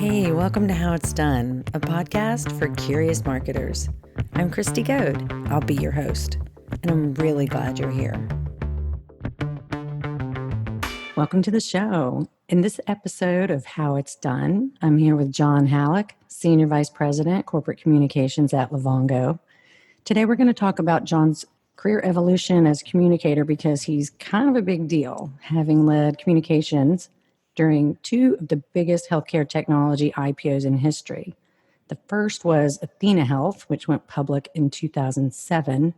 Hey, welcome to How It's Done, a podcast for curious marketers. I'm Christy Goad. I'll be your host, and I'm really glad you're here. Welcome to the show. In this episode of How It's Done, I'm here with John Hallock, Senior Vice President, Corporate Communications at Livongo. Today, we're going to talk about John's career evolution as a communicator because he's kind of a big deal, having led communications during two of the biggest healthcare technology IPOs in history. The first was athenahealth, which went public in 2007,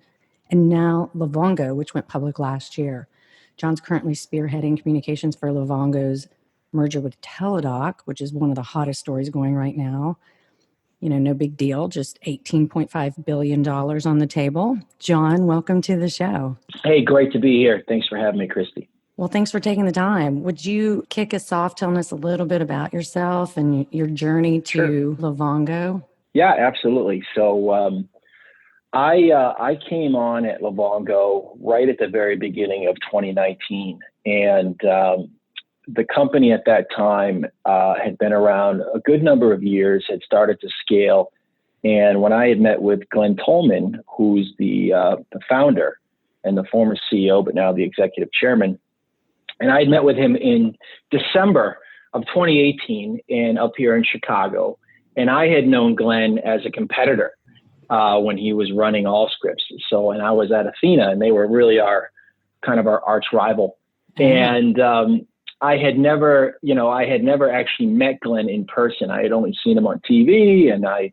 and now Livongo, which went public last year. John's currently spearheading communications for Livongo's merger with Teladoc, which is one of the hottest stories going right now. You know, no big deal, just $18.5 billion on the table. John, welcome to the show. Hey, great to be here. Thanks for having me, Christy. Well, thanks for taking the time. Would you kick us off telling us a little bit about yourself and your journey to Livongo? Yeah, absolutely. So I came on at Livongo right at the very beginning of 2019. And the company at that time had been around a good number of years, had started to scale. And when I had met with Glenn Tolman, who's the founder and the former CEO, but now the executive chairman, and I had met with him in December of 2018 and up here in Chicago. And I had known Glenn as a competitor when he was running Allscripts. So, and I was at Athena, and they were really our arch rival. And I had never actually met Glenn in person. I had only seen him on TV and at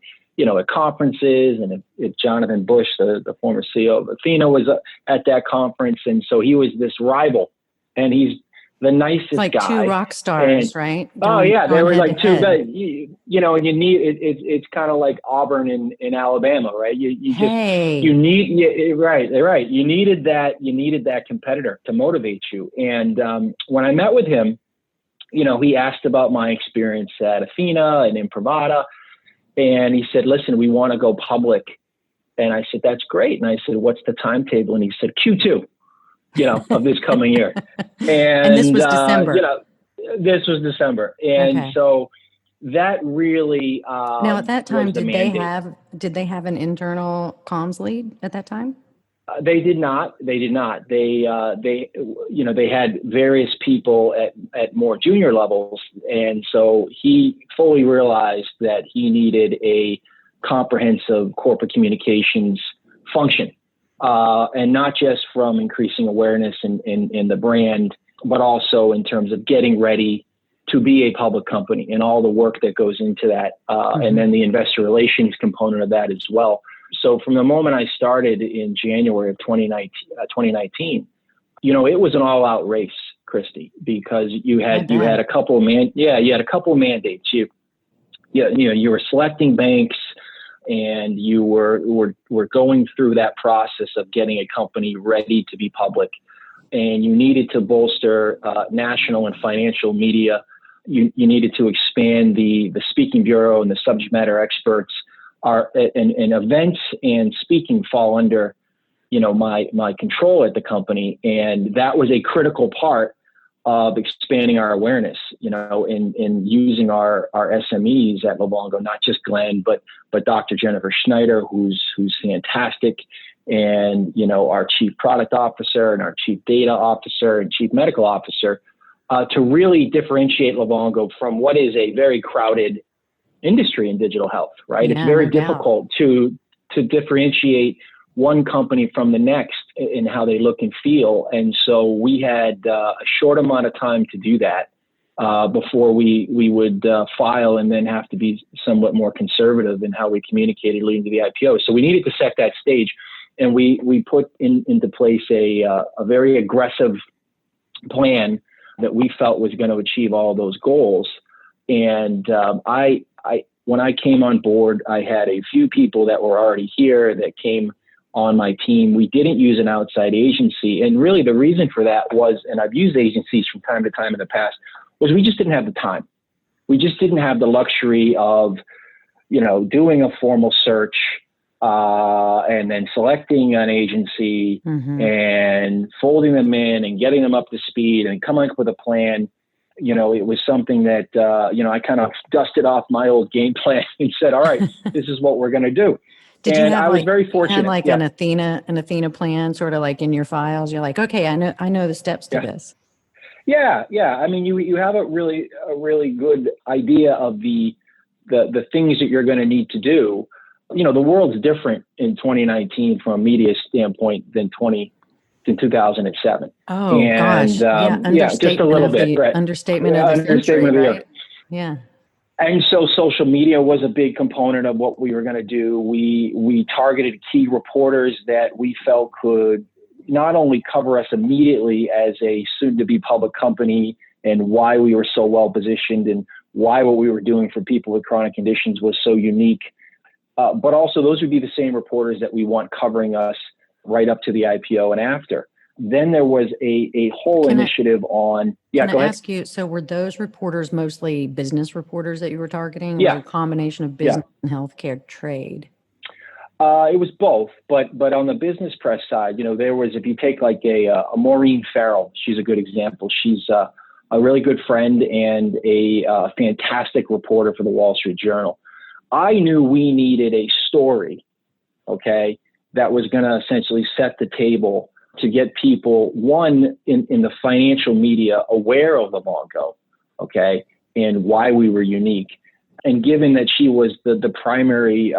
conferences, and if Jonathan Bush, the former CEO of Athena, was at that conference. And so he was this rival. And he's the nicest guy. It's like two rock stars, right? They were like two guys. And you need it's kind of like Auburn in Alabama, right? You needed that competitor to motivate you. And when I met with him, he asked about my experience at Athena and Imprivata, and he said, "Listen, we want to go public." And I said, "That's great." And I said, "What's the timetable?" And he said, "Q2. Of this coming year." And this was December. This was December. And so that really, now at that time, did they have an internal comms lead at that time? They did not. They had various people at more junior levels. And so he fully realized that he needed a comprehensive corporate communications function. And not just from increasing awareness in the brand, but also in terms of getting ready to be a public company and all the work that goes into that, and then the investor relations component of that as well. So from the moment I started in January of 2019, it was an all-out race, Christy, because you had a couple of mandates. You were selecting banks, and you were going through that process of getting a company ready to be public, and you needed to bolster national and financial media. You needed to expand the speaking bureau and the subject matter experts. And events and speaking fall under my control at the company, and that was a critical part of expanding our awareness, in using our SMEs at Livongo, not just Glenn, but Dr. Jennifer Schneider, who's fantastic, and, our chief product officer and our chief data officer and chief medical officer, to really differentiate Livongo from what is a very crowded industry in digital health, right? It's very difficult to differentiate one company from the next in how they look and feel. And so we had a short amount of time to do that before we would file, and then have to be somewhat more conservative in how we communicated leading to the IPO. So we needed to set that stage, and we put into place a very aggressive plan that we felt was going to achieve all those goals. And when I came on board, I had a few people that were already here that came on my team. We didn't use an outside agency. And really the reason for that was, and I've used agencies from time to time in the past, was we just didn't have the time. We just didn't have the luxury of, doing a formal search and then selecting an agency and folding them in and getting them up to speed and coming up with a plan It was something that, I kind of dusted off my old game plan and said, all right, this is what we're going to do. Did you And have I was very fortunate. like Yeah. an Athena plan sort of like in your files? You're like, okay, I know the steps to Yeah. this. Yeah. Yeah. I mean, you have a really good idea of the things that you're going to need to do. The world's different in 2019 from a media standpoint than 2007. Oh And gosh, yeah, just a little bit, right? Understatement of the century, Understatement of the year. right? Yeah. And so social media was a big component of what we were going to do. We targeted key reporters that we felt could not only cover us immediately as a soon-to-be public company and why we were so well positioned and why what we were doing for people with chronic conditions was so unique, but also those would be the same reporters that we want covering us right up to the IPO and after. Then there was a whole initiative on. Yeah, Can I ask you? So were those reporters mostly business reporters that you were targeting? Yeah. Was it a combination of business and healthcare trade? It was both, but on the business press side, there was, if you take like a Maureen Farrell, she's a good example. She's a really good friend and a fantastic reporter for the Wall Street Journal. I knew we needed a story, okay, that was going to essentially set the table to get people, one, in the financial media aware of Livongo, okay, and why we were unique. And given that she was the primary,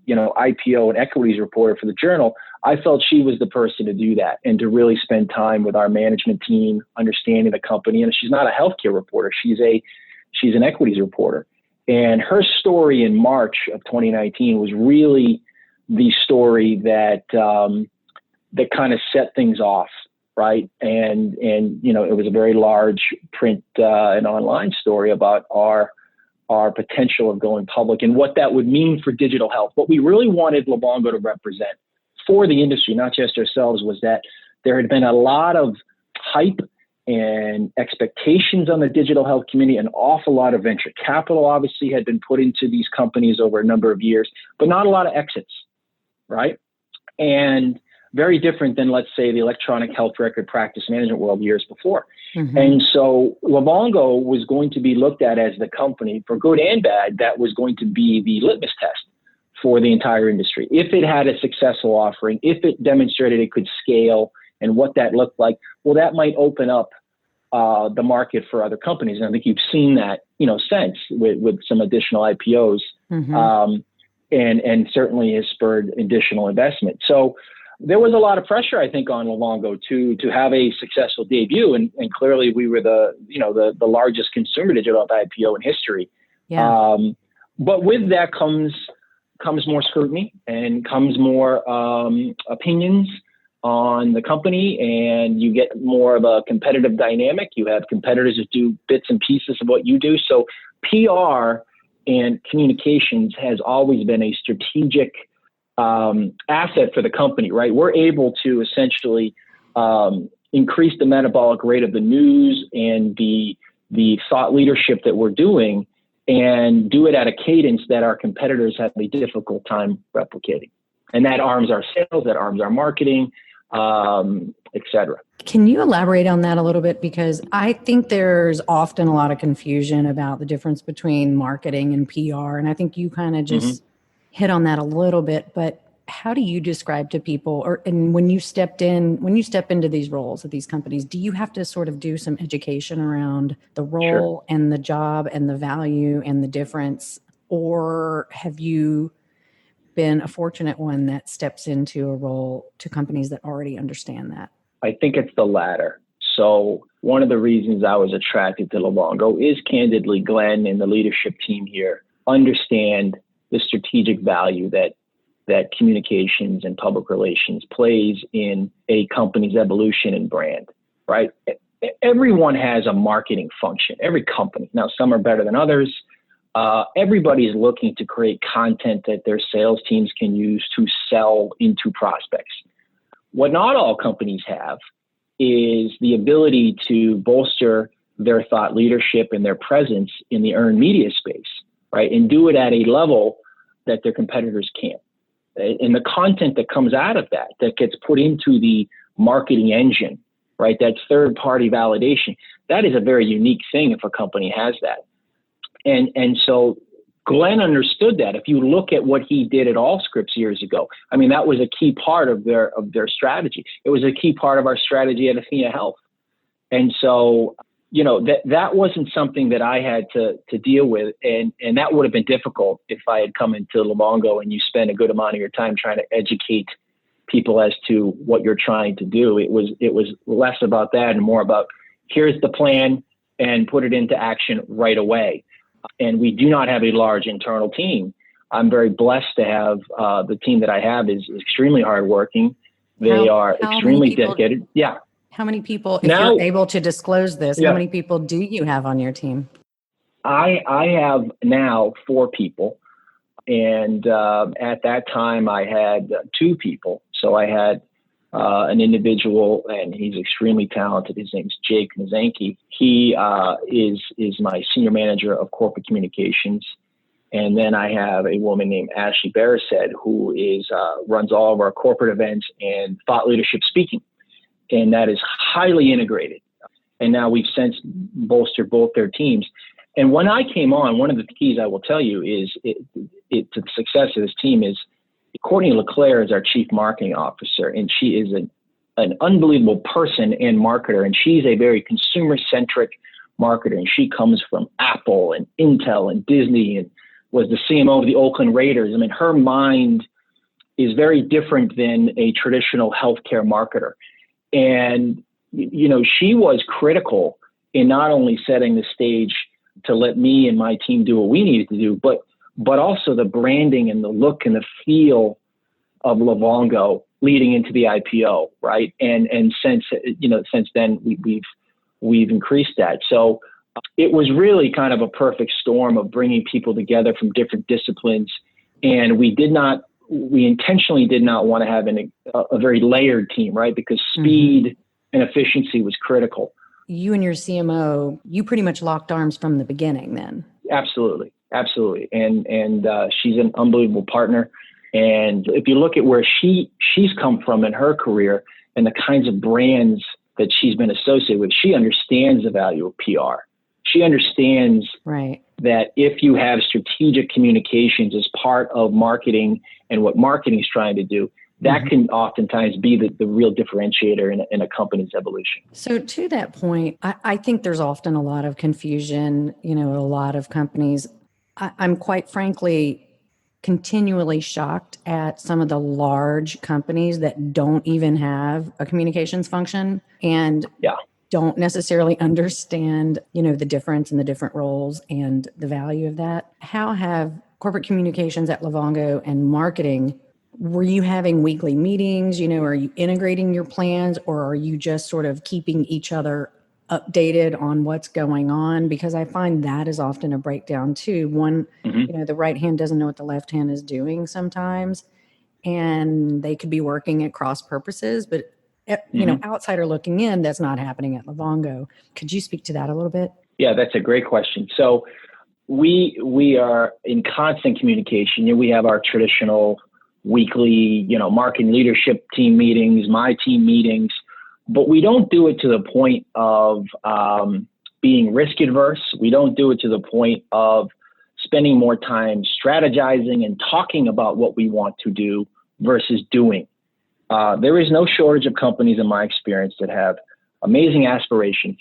IPO and equities reporter for the Journal, I felt she was the person to do that and to really spend time with our management team, understanding the company. And she's not a healthcare reporter; she's an equities reporter. And her story in March of 2019 was really the story that kind of set things off, right? And it was a very large print and online story about our potential of going public and what that would mean for digital health. What we really wanted Livongo to represent for the industry, not just ourselves, was that there had been a lot of hype and expectations on the digital health community. An awful lot of venture capital obviously had been put into these companies over a number of years, but not a lot of exits, right? And very different than, let's say, the electronic health record practice management world years before. Mm-hmm. And so Livongo was going to be looked at as the company, for good and bad, that was going to be the litmus test for the entire industry. If it had a successful offering, if it demonstrated it could scale and what that looked like, well, that might open up the market for other companies. And I think you've seen that, since with some additional IPOs, mm-hmm. And certainly has spurred additional investment. So there was a lot of pressure, I think, on Livongo to have a successful debut, and clearly we were the largest consumer digital IPO in history. Yeah. But with that comes more scrutiny and comes more opinions on the company, and you get more of a competitive dynamic. You have competitors that do bits and pieces of what you do. So PR and communications has always been a strategic asset for the company, right? We're able to essentially increase the metabolic rate of the news and the thought leadership that we're doing, and do it at a cadence that our competitors have a difficult time replicating. And that arms our sales, that arms our marketing, et cetera. Can you elaborate on that a little bit? Because I think there's often a lot of confusion about the difference between marketing and PR. And I think you kind of just hit on that a little bit, but how do you describe to people, and when you step into these roles at these companies, do you have to sort of do some education around the role and the job and the value and the difference? Or have you been a fortunate one that steps into a role to companies that already understand that? I think it's the latter. So one of the reasons I was attracted to Livongo is, candidly, Glenn and the leadership team here understand the strategic value that communications and public relations plays in a company's evolution and brand, right? Everyone has a marketing function, every company. Now, some are better than others. Everybody's looking to create content that their sales teams can use to sell into prospects. What not all companies have is the ability to bolster their thought leadership and their presence in the earned media space, right? And do it at a level that their competitors can't. And the content that comes out of that gets put into the marketing engine right? That third party validation. That is a very unique thing if a company has that. And so Glenn understood that. If you look at what he did at Allscripts years ago, I mean, that was a key part of their strategy. It was a key part of our strategy at athenahealth. And so, that wasn't something that I had to deal with. And that would have been difficult if I had come into Livongo and you spend a good amount of your time trying to educate people as to what you're trying to do. It was less about that and more about, here's the plan and put it into action right away. And we do not have a large internal team. I'm very blessed to have the team that I have is extremely hardworking. They are extremely dedicated. Yeah. How many people, if you're able to disclose this, how many people do you have on your team? I have now 4 people. And at that time, I had 2 people. So I had an individual, and he's extremely talented. His name's Jake Mazanke. He is my senior manager of corporate communications. And then I have a woman named Ashley Barrised, who runs all of our corporate events and thought leadership speaking. And that is highly integrated. And now we've since bolstered both their teams. And when I came on, one of the keys I will tell you is to the success of this team is Courtney LeClaire is our chief marketing officer, and she is an unbelievable person and marketer. And she's a very consumer-centric marketer. And she comes from Apple and Intel and Disney and was the CMO of the Oakland Raiders. I mean, her mind is very different than a traditional healthcare marketer. And, she was critical in not only setting the stage to let me and my team do what we needed to do, but also the branding and the look and the feel of Livongo leading into the IPO, right? And since then we've increased that. So it was really kind of a perfect storm of bringing people together from different disciplines, and we intentionally did not want to have a very layered team, right? Because speed and efficiency was critical. You and your CMO, you pretty much locked arms from the beginning then. Absolutely. And she's an unbelievable partner. And if you look at where she's come from in her career and the kinds of brands that she's been associated with, she understands the value of PR. She understands that if you have strategic communications as part of marketing and what marketing is trying to do, that can oftentimes be the real differentiator in a company's evolution. So to that point, I think there's often a lot of confusion, a lot of companies. I'm quite frankly continually shocked at some of the large companies that don't even have a communications function and don't necessarily understand, the difference in the different roles and the value of that. How have corporate communications at Livongo and marketing, were you having weekly meetings? Are you integrating your plans, or are you just sort of keeping each other updated on what's going on? Because I find that is often a breakdown too. One, the right hand doesn't know what the left hand is doing sometimes, and they could be working at cross purposes, but outsider looking in, that's not happening at Livongo. Could you speak to that a little bit? Yeah, that's a great question. So we are in constant communication. We have our traditional weekly, marketing leadership team meetings, my team meetings, but we don't do it to the point of being risk adverse. We don't do it to the point of spending more time strategizing and talking about what we want to do versus doing. There is no shortage of companies in my experience that have amazing aspirations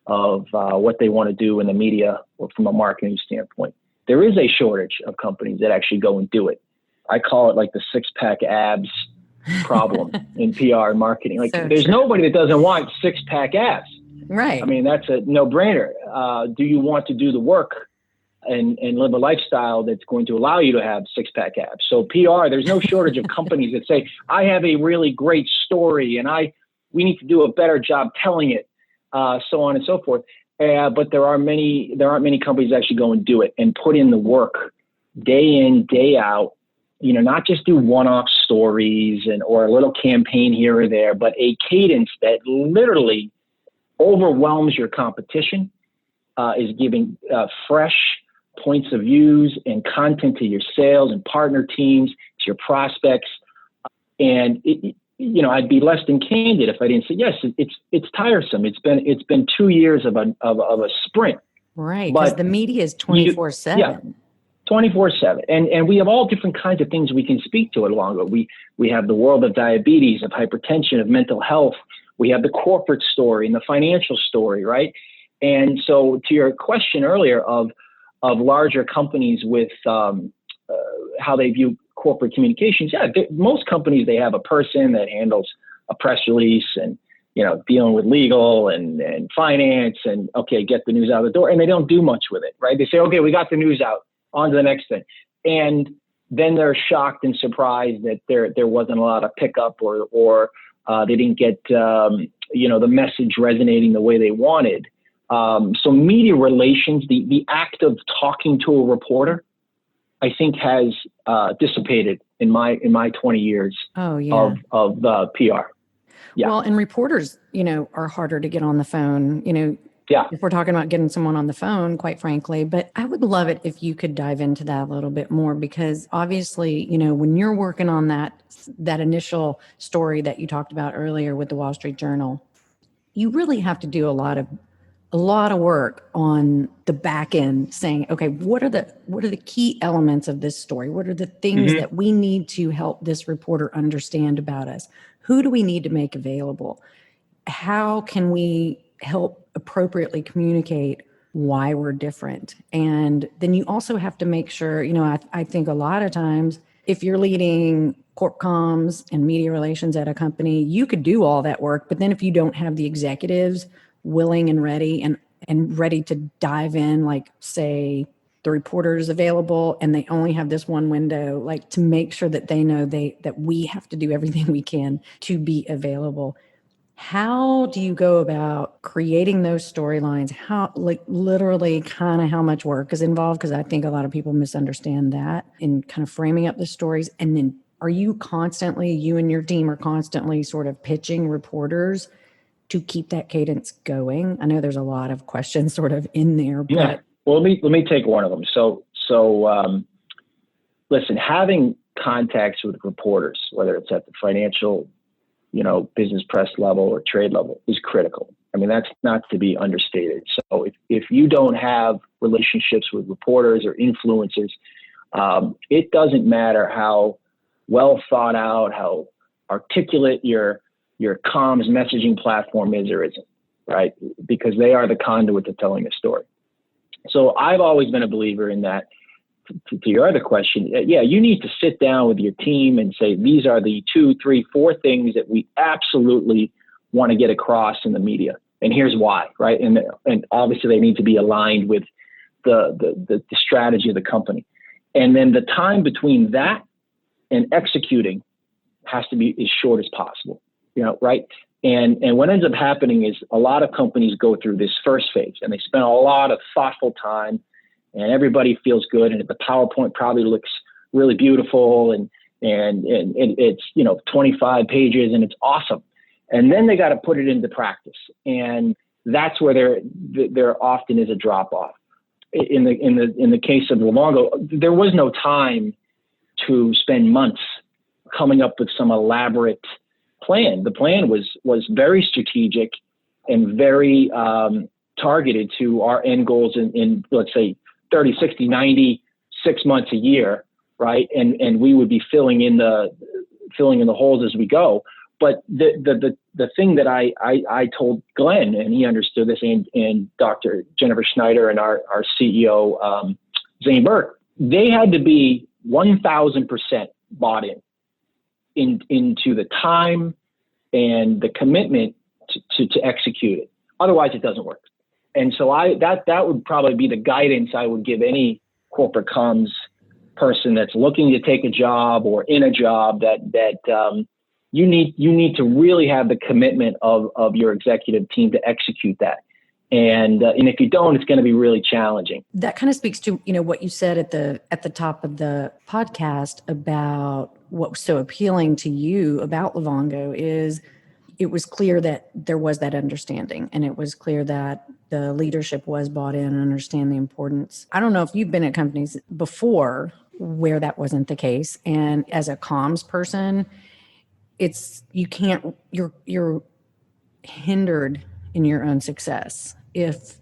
of what they want to do in the media or from a marketing standpoint. There is a shortage of companies that actually go and do it. I call it like the 6-pack abs problem in PR and marketing. Like there's nobody that doesn't want 6-pack abs. Right. I mean, that's a no-brainer. Do you want to do the work and live a lifestyle that's going to allow you to have 6-pack abs? So PR, there's no shortage of companies that say, I have a really great story and we need to do a better job telling it, so on and so forth. But there aren't many companies that actually go and do it and put in the work day in, day out. Not just do one-off stories or a little campaign here or there, but a cadence that literally overwhelms your competition, is giving fresh points of views and content to your sales and partner teams, to your prospects. And I'd be less than candid if I didn't say, yes, it's tiresome. It's been 2 years of a sprint. Right. Because the media is 24/7. Yeah, 24/7. And we have all different kinds of things we can speak to at Livongo. We have the world of diabetes, of hypertension, of mental health. We have the corporate story and the financial story, right? And so to your question earlier of larger companies with how they view corporate communications, most companies, they have a person that handles a press release and, dealing with legal and finance and, okay, get the news out of the door. And they don't do much with it, right? They say, okay, we got the news out, on to the next thing. And then they're shocked and surprised that there wasn't a lot of pickup or they didn't get, the message resonating the way they wanted. So media relations, the act of talking to a reporter, I think has dissipated in my 20 years of PR. Yeah. Well, and reporters, are harder to get on the phone, if we're talking about getting someone on the phone, quite frankly. But I would love it if you could dive into that a little bit more, because obviously, when you're working on that initial story that you talked about earlier with the Wall Street Journal, you really have to do a lot of work on the back end, saying, okay, what are the key elements of this story? What are the things that we need to help this reporter understand about us? Who do we need to make available? How can we help appropriately communicate why we're different? And then you also have to make sure, I think a lot of times if you're leading corp comms and media relations at a company, you could do all that work. But then if you don't have the executives willing and ready and ready to dive in, like say the reporter's available and they only have this one window, like to make sure that they know that we have to do everything we can to be available. How do you go about creating those storylines? How, like, literally kind of how much work is involved? Because I think a lot of people misunderstand that in kind of framing up the stories. And then you and your team are constantly sort of pitching reporters to keep that cadence going? I know there's a lot of questions sort of in there. But... Yeah. Well, let me take one of them. So listen, having contacts with reporters, whether it's at the financial, business press level or trade level, is critical. I mean, that's not to be understated. So if you don't have relationships with reporters or influencers, it doesn't matter how well thought out, how articulate your comms messaging platform is or isn't, right? Because they are the conduit to telling a story. So I've always been a believer in that. To your other question, you need to sit down with your team and say, these are the 2, 3, 4 things that we absolutely want to get across in the media. And here's why, right? And obviously they need to be aligned with the strategy of the company. And then the time between that and executing has to be as short as possible, right? And what ends up happening is a lot of companies go through this first phase and they spend a lot of thoughtful time and everybody feels good. And the PowerPoint probably looks really beautiful and it's, 25 pages and it's awesome. And then they got to put it into practice. And that's where there often is a drop off. In the case of Livongo, there was no time to spend months coming up with some elaborate plan. The plan was very strategic and very targeted to our end goals in let's say 30, 60, 90, 6 months, a year, right? And we would be filling in the holes as we go. But the thing that I told Glenn, and he understood this, and Dr. Jennifer Schneider and our CEO, Zane Burke, they had to be 1,000% bought into the time and the commitment to execute it. Otherwise, it doesn't work. And so that would probably be the guidance I would give any corporate comms person that's looking to take a job or in a job that you need to really have the commitment of your executive team to execute that. And if you don't, it's going to be really challenging. That kind of speaks to, what you said at the top of the podcast about what was so appealing to you about Livongo is it was clear that there was that understanding, and it was clear that the leadership was bought in and understand the importance. I don't know if you've been at companies before where that wasn't the case. And as a comms person, you can't, you're hindered in your own success if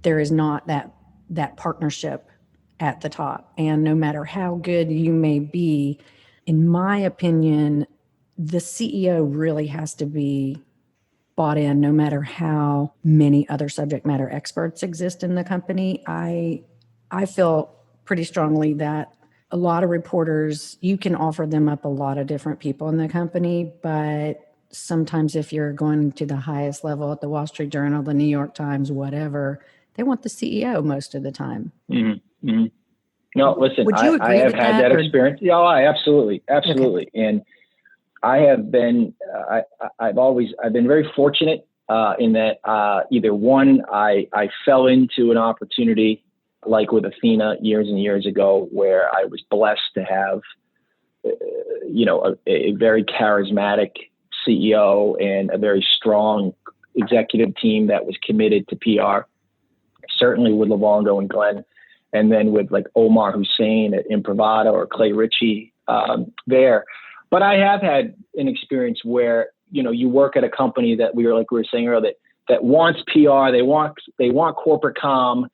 there is not that partnership at the top. And no matter how good you may be, in my opinion, the CEO really has to be bought in, no matter how many other subject matter experts exist in the company. I feel pretty strongly that a lot of reporters, you can offer them up a lot of different people in the company, but sometimes if you're going to the highest level at the Wall Street Journal, the New York Times, whatever, they want the CEO most of the time. Mm-hmm. Mm-hmm. No, listen, Would you agree I have with had that experience. Yeah, absolutely. Okay. And I have been, I've been very fortunate in that either one, I fell into an opportunity like with Athena years and years ago, where I was blessed to have, a very charismatic CEO and a very strong executive team that was committed to PR, certainly with Livongo and Glenn, and then with like Omar Hussein at Imprivata or Clay Ritchie there. But I have had an experience where, you work at a company that we were saying earlier, that wants PR, they want corporate comm,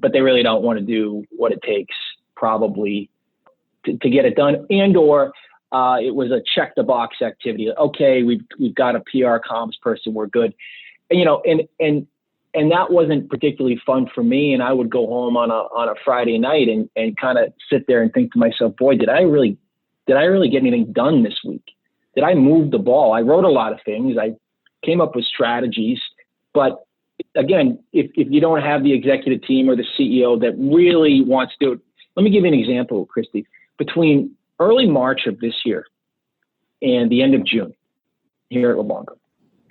but they really don't want to do what it takes probably to get it done. Or it was a check the box activity. Okay, we've got a PR comms person, we're good. And that wasn't particularly fun for me. And I would go home on a Friday night and kind of sit there and think to myself, boy, did I really get anything done this week? Did I move the ball? I wrote a lot of things. I came up with strategies. But again, if you don't have the executive team or the CEO that really wants to do it, let me give you an example, Christy. Between early March of this year and the end of June here at Livongo,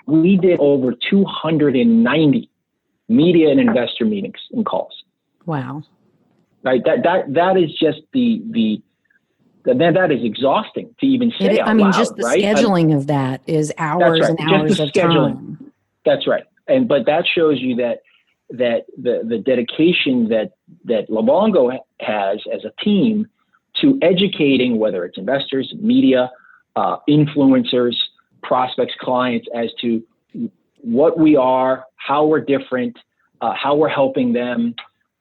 we did over 290 media and investor meetings and calls. Wow. Right. That is just that is exhausting to even say out loud, just the right? scheduling of that is hours and hours of time. That's right. But that shows you that the dedication that Livongo has as a team to educating, whether it's investors, media, influencers, prospects, clients, as to what we are, how we're different, how we're helping them.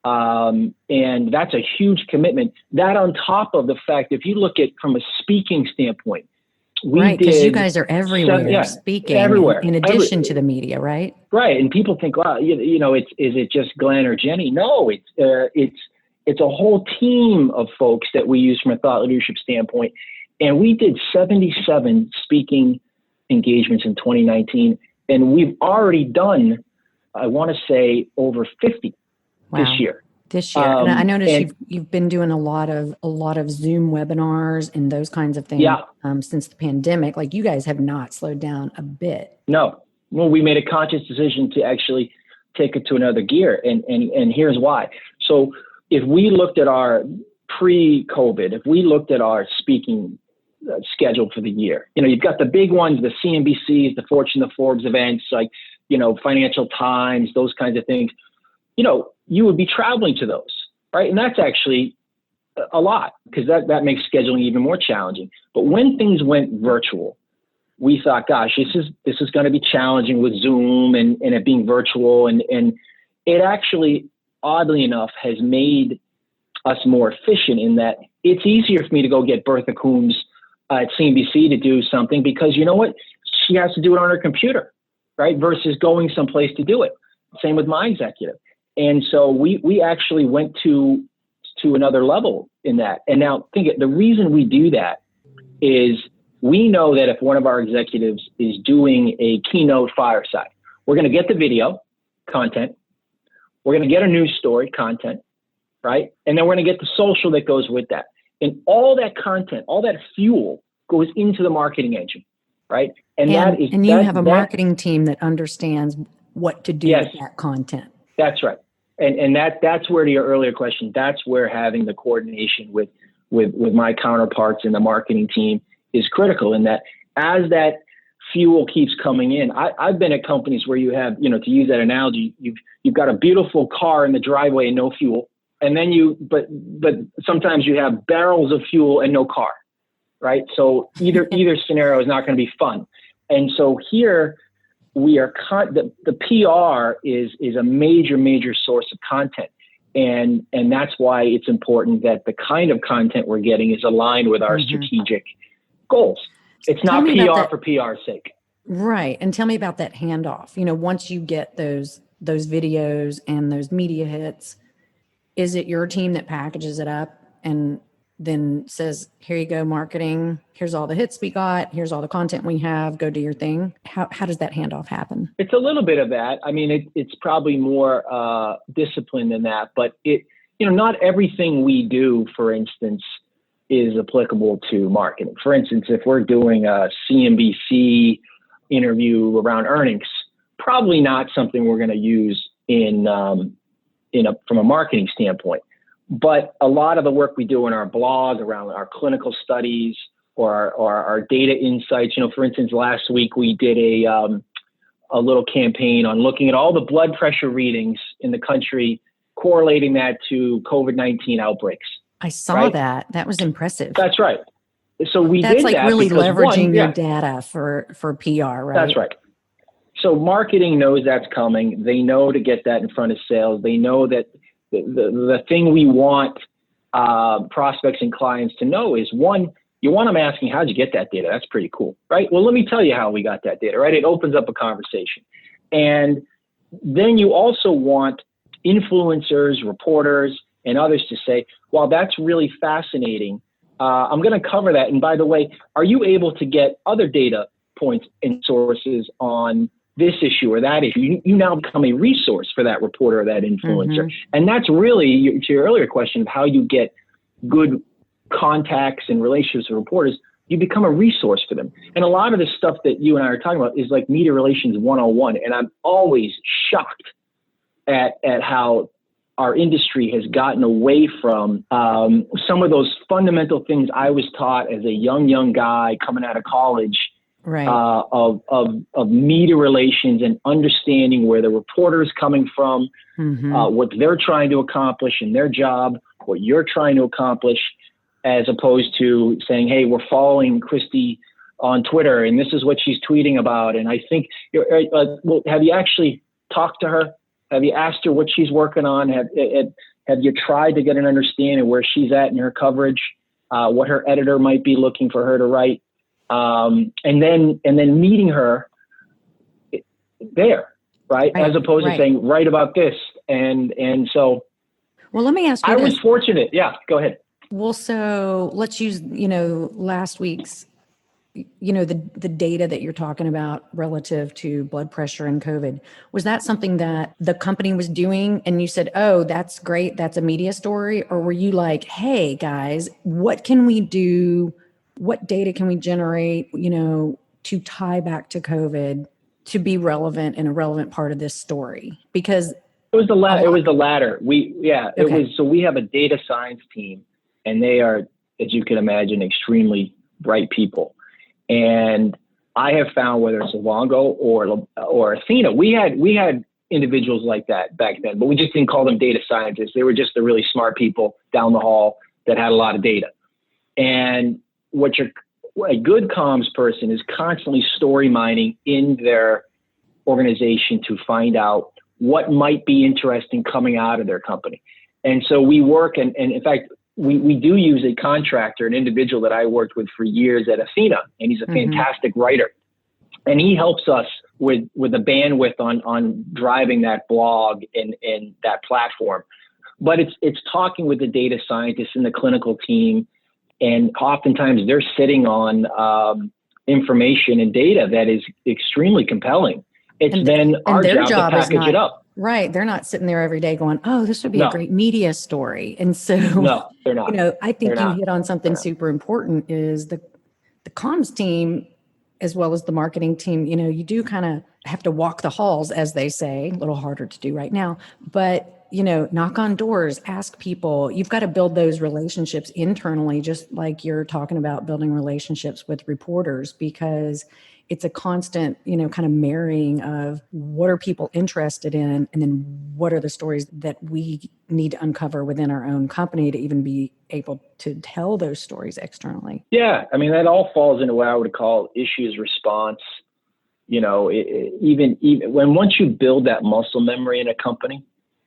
And that's a huge commitment. That on top of the fact, if you look at from a speaking standpoint, because you guys are everywhere speaking, everywhere, in addition to the media, right? Right. And people think, well, is it just Glenn or Jenny? No, it's a whole team of folks that we use from a thought leadership standpoint. And we did 77 speaking engagements in 2019. And we've already done, I want to say, over 50 this year. And I noticed you've been doing a lot of Zoom webinars and those kinds of things since the pandemic. Like, you guys have not slowed down a bit. No. Well, we made a conscious decision to actually take it to another gear. And here's why. So if we looked at our pre-COVID, if we looked at our speaking schedule for the year, you've got the big ones, the CNBCs, the Fortune, the Forbes events, like, Financial Times, those kinds of things, you would be traveling to those, right? And that's actually a lot, because that makes scheduling even more challenging. But when things went virtual, we thought, gosh, this is going to be challenging with Zoom and it being virtual. And it actually, oddly enough, has made us more efficient in that it's easier for me to go get Bertha Coombs at CNBC to do something, because you know what? She has to do it on her computer, right? Versus going someplace to do it. Same with my executive. And so we actually went to another level in that. And now the reason we do that is we know that if one of our executives is doing a keynote fireside, we're going to get the video content, we're going to get a news story content, right? And then we're going to get the social that goes with that. And all that content, all that fuel goes into the marketing engine, right? And you have a marketing team that understands what to do with that content. That's right. And that's where, to your earlier question, that's where having the coordination with my counterparts in the marketing team is critical, in that as that fuel keeps coming in. I've been at companies where you have, to use that analogy, you've got a beautiful car in the driveway and no fuel. And then but sometimes you have barrels of fuel and no car, right? So either scenario is not going to be fun. And so here we are, the PR is a major source of content. And that's why it's important that the kind of content we're getting is aligned with our strategic goals. It's not PR for PR's sake. Right. And tell me about that handoff. Once you get those videos and those media hits, is it your team that packages it up and then says, here you go, marketing, here's all the hits we got, here's all the content we have, go do your thing? How does that handoff happen? It's a little bit of that. I mean, it's probably more disciplined than that, but not everything we do, for instance, is applicable to marketing. For instance, if we're doing a CNBC interview around earnings, probably not something we're going to use from a marketing standpoint. But a lot of the work we do in our blog around our clinical studies or our data insights, for instance, last week we did a little campaign on looking at all the blood pressure readings in the country, correlating that to COVID-19 outbreaks. I saw that. That was impressive. That's right. So that's like that really leveraging your data for PR, right? That's right. So marketing knows that's coming. They know to get that in front of sales. They know that the thing we want prospects and clients to know is, one, you want them asking, how'd you get that data? That's pretty cool, right? Well, let me tell you how we got that data, right? It opens up a conversation. And then you also want influencers, reporters, and others to say, well, that's really fascinating. I'm going to cover that. And by the way, are you able to get other data points and sources on this issue or that issue? You now become a resource for that reporter or that influencer. And that's really, to your earlier question of how you get good contacts and relationships with reporters, you become a resource for them. And a lot of the stuff that you and I are talking about is like media relations 101. And I'm always shocked at how our industry has gotten away from some of those fundamental things I was taught as a young guy coming out of college, right. Of media relations and understanding where the reporter is coming from, what they're trying to accomplish in their job, what you're trying to accomplish, as opposed to saying, hey, we're following Christy on Twitter and this is what she's tweeting about. And I think, well, have you actually talked to her? Have you asked her what she's working on? Have you tried to get an understanding of where she's at in her coverage, what her editor might be looking for her to write? And then meeting her there, right? As opposed to saying, write about this. And so, well, let me ask you I was fortunate. Yeah, go ahead. Well, so let's use, last week's, the data that you're talking about relative to blood pressure and COVID. Was that something that the company was doing and you said, oh, that's great, that's a media story? Or were you like, hey guys, what can we do? What data can we generate, to tie back to COVID to be relevant and a relevant part of this story? Because it was the latter. So we have a data science team, and they are, as you can imagine, extremely bright people. And I have found, whether it's Livongo or Athena, we had individuals like that back then, but we just didn't call them data scientists. They were just the really smart people down the hall that had a lot of data. And a good comms person is constantly story mining in their organization to find out what might be interesting coming out of their company. And so we work, and in fact, we do use a contractor, an individual that I worked with for years at Athena, and he's a fantastic writer. And he helps us with the bandwidth on driving that blog and that platform. But it's talking with the data scientists and the clinical team, and oftentimes they're sitting on information and data that is extremely compelling. It's then our job to package it up. Right. They're not sitting there every day going, oh, this would be a great media story. And so, no, they're not. I think you hit on something super important is the comms team, as well as the marketing team. You do kind of have to walk the halls, as they say, a little harder to do right now, but knock on doors, ask people. You've got to build those relationships internally, just like you're talking about building relationships with reporters, because it's a constant, kind of marrying of what are people interested in, and then what are the stories that we need to uncover within our own company to even be able to tell those stories externally. Yeah. I mean, that all falls into what I would call issues response. Even when once you build that muscle memory in a company,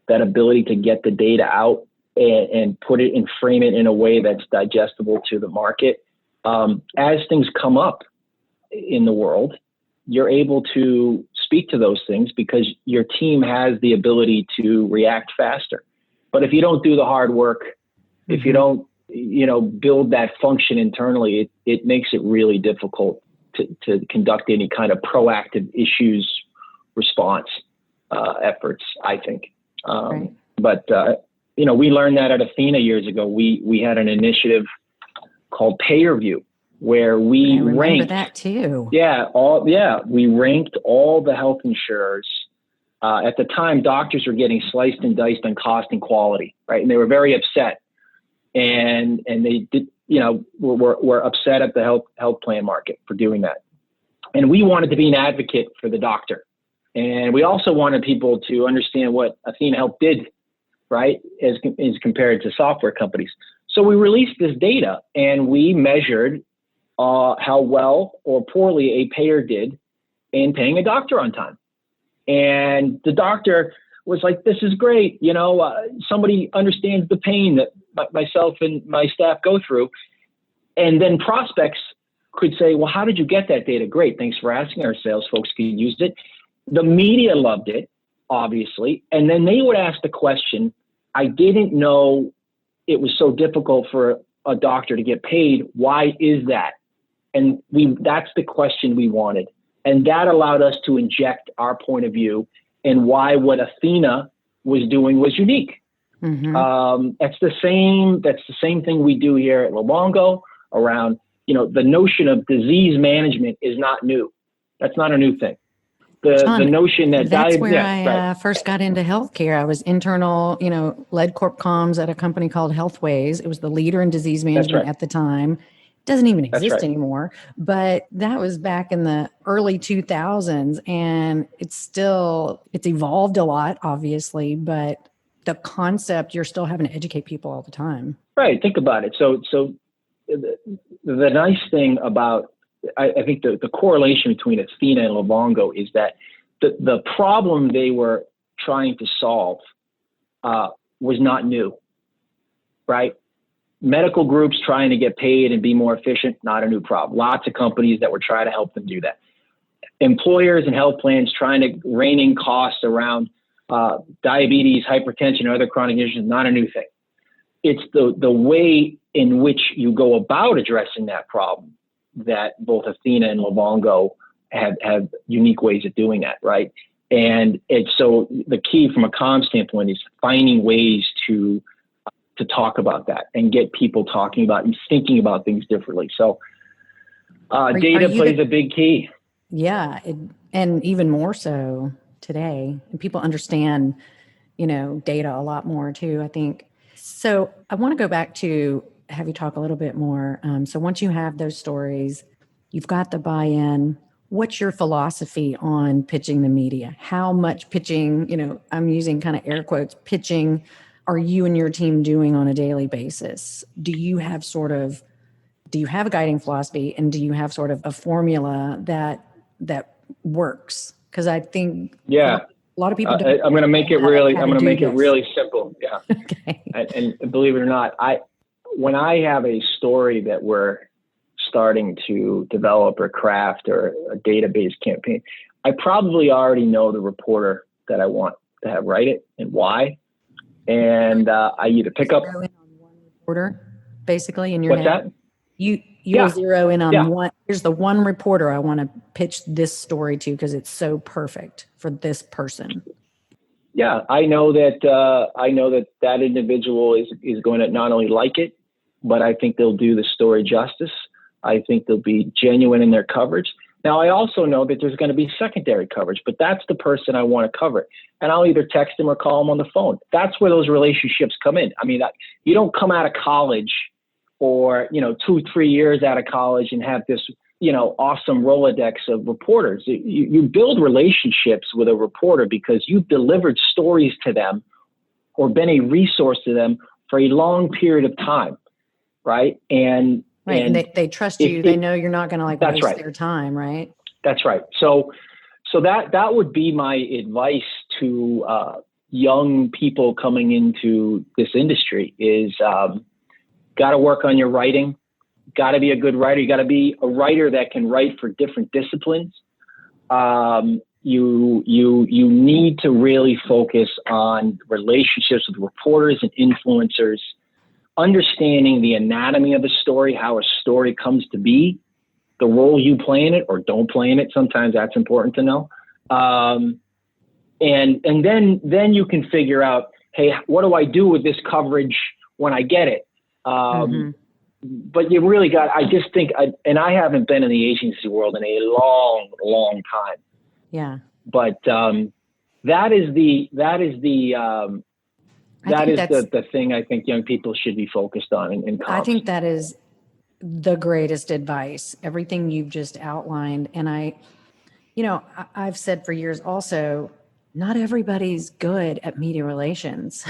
that ability to get the data out and put it and frame it in a way that's digestible to the market, as things come up in the world, you're able to speak to those things because your team has the ability to react faster. But if you don't do the hard work, if you don't, build that function internally, it makes it really difficult to conduct any kind of proactive issues response efforts, I think. Right. But we learned that at Athena years ago. We had an initiative called Payer View, where we ranked that too. We ranked all the health insurers. At the time, doctors were getting sliced and diced on cost and quality, right? And they were very upset. And they did, were upset at the health plan market for doing that. And we wanted to be an advocate for the doctor. And we also wanted people to understand what athenahealth did, right, as compared to software companies. So we released this data and we measured how well or poorly a payer did in paying a doctor on time. And the doctor was like, this is great. Somebody understands the pain that myself and my staff go through. And then prospects could say, well, how did you get that data? Great. Thanks for asking. Our sales folks could use it. The media loved it, obviously. And then they would ask the question, I didn't know it was so difficult for a doctor to get paid. Why is that? And that's the question we wanted. And that allowed us to inject our point of view and why what Athena was doing was unique. Mm-hmm. That's the same thing we do here at Livongo around, the notion of disease management is not new. That's not a new thing. The notion that that's where I first got into healthcare. I was internal, led corp comms at a company called Healthways. It was the leader in disease management at the time. It doesn't even exist anymore, but that was back in the early 2000s, and it's evolved a lot, obviously, but the concept, you're still having to educate people all the time. Right. Think about it. So the nice thing about, I think the correlation between Athena and Livongo is that the problem they were trying to solve was not new, right? Medical groups trying to get paid and be more efficient, not a new problem. Lots of companies that were trying to help them do that. Employers and health plans trying to rein in costs around diabetes, hypertension, or other chronic conditions, not a new thing. It's the way in which you go about addressing that problem that both Athena and Livongo have unique ways of doing that, right? And it's so the key from a comm standpoint is finding ways to talk about that and get people talking about and thinking about things differently. So data plays a big key. Yeah, and even more so today. And people understand, data a lot more too, I think. So I want to go back to have you talk a little bit more. So once you have those stories, you've got the buy-in. What's your philosophy on pitching the media? How much pitching, I'm using kind of air quotes, pitching are you and your team doing on a daily basis? Do you have a guiding philosophy, and do you have sort of a formula that works? Because I think a lot of people don't. I'm going to make it really simple. Yeah. Okay. And believe it or not, when I have a story that we're starting to develop or craft or a database campaign, I probably already know the reporter that I want to have write it and why. And I either pick up one reporter, basically, in your head. What's that? You'll zero in on one. Here's the one reporter I want to pitch this story to because it's so perfect for this person. Yeah, I know that individual is going to not only like it, but I think they'll do the story justice. I think they'll be genuine in their coverage. Now, I also know that there's going to be secondary coverage, but that's the person I want to cover. And I'll either text them or call them on the phone. That's where those relationships come in. I mean, you don't come out of college or, 2-3 years out of college and have this, awesome Rolodex of reporters. You build relationships with a reporter because you've delivered stories to them or been a resource to them for a long period of time, right? And they trust you. They know you're not going to waste their time, right? That's right. So that would be my advice to young people coming into this industry is got to work on your writing. Got to be a good writer. You got to be a writer that can write for different disciplines. You need to really focus on relationships with reporters and influencers, understanding the anatomy of a story, how a story comes to be, the role you play in it or don't play in it. Sometimes that's important to know. And then you can figure out, hey, what do I do with this coverage when I get it? But you really I just think, and I haven't been in the agency world in a long, long time. Yeah. But that is the thing I think young people should be focused on in college. I think that is the greatest advice, everything you've just outlined. And I've said for years also, not everybody's good at media relations,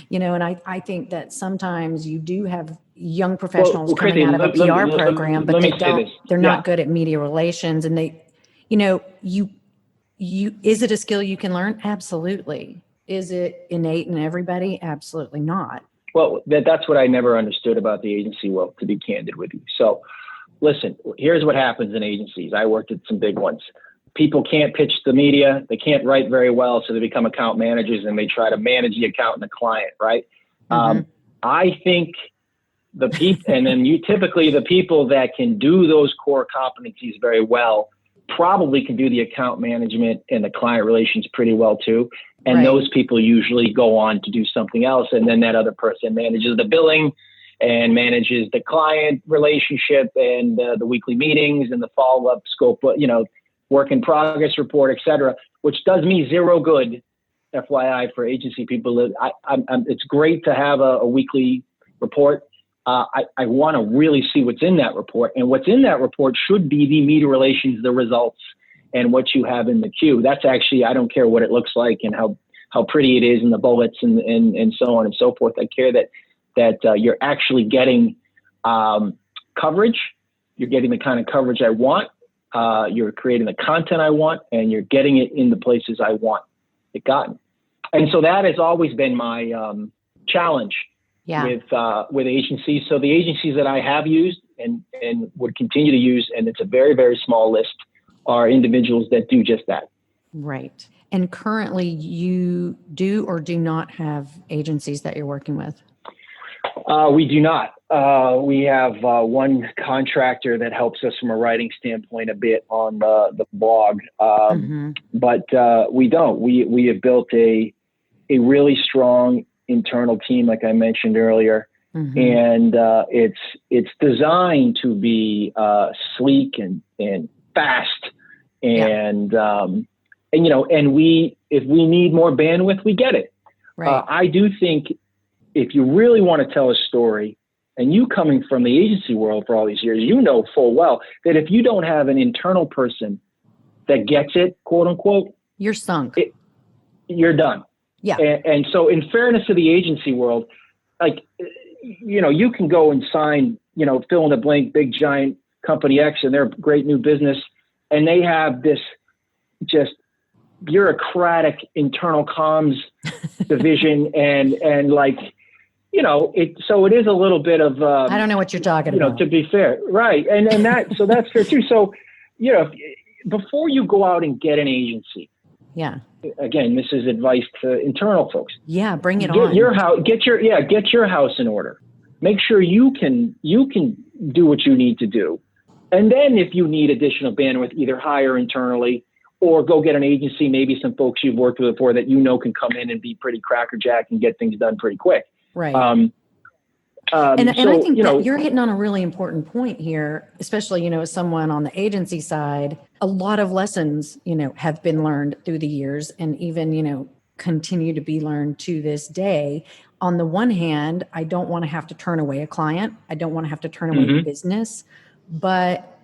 and I think that sometimes you do have young professionals coming out of a PR program, but they're not good at media relations. And they, is it a skill you can learn? Absolutely. Is it innate in everybody? Absolutely not. Well, that's what I never understood about the agency world, to be candid with you. So listen, here's what happens in agencies. I worked at some big ones. People can't pitch the media. They can't write very well. So they become account managers and they try to manage the account and the client, right? I think the people, and then typically the people that can do those core competencies very well probably can do the account management and the client relations pretty well too. And those people usually go on to do something else. And then that other person manages the billing and manages the client relationship and the weekly meetings and the follow-up scope, work in progress report, et cetera, which does me zero good, FYI, for agency people. It's great to have a weekly report. I want to really see what's in that report. And what's in that report should be the media relations, the results, and what you have in the queue. That's actually, I don't care what it looks like and how pretty it is and the bullets and so on and so forth. I care that you're actually getting coverage. You're getting the kind of coverage I want. You're creating the content I want, and you're getting it in the places I want it gotten. And so that has always been my challenge with agencies. So the agencies that I have used and would continue to use, and it's a very, very small list, are individuals that do just that. Right. And currently you do or do not have agencies that you're working with? We do not. We have one contractor that helps us from a writing standpoint a bit on the blog, but we don't. We have built a really strong internal team, like I mentioned earlier, and it's designed to be sleek and fast, and if we need more bandwidth, we get it. Right. I do think if you really want to tell a story, and you coming from the agency world for all these years, you know full well that if you don't have an internal person that gets it, quote unquote, you're sunk. You're done. Yeah. And so in fairness to the agency world, you can go and sign, fill in the blank, big giant company X, and they're a great new business. And they have this just bureaucratic internal comms division so it is a little bit of I don't know what you're talking about, to be fair, right? And so that's fair too. So before you go out and get an agency, again, this is advice to internal folks. Bring it on. Get your house in order. Make sure you can do what you need to do, and then if you need additional bandwidth, either hire internally or go get an agency, maybe some folks you've worked with before that can come in and be pretty crackerjack and get things done pretty quick. Right. And I So, think that you're hitting on a really important point here, especially, as someone on the agency side, a lot of lessons, have been learned through the years and even, continue to be learned to this day. On the one hand, I don't want to have to turn away a client. I don't want to have to turn away business, but,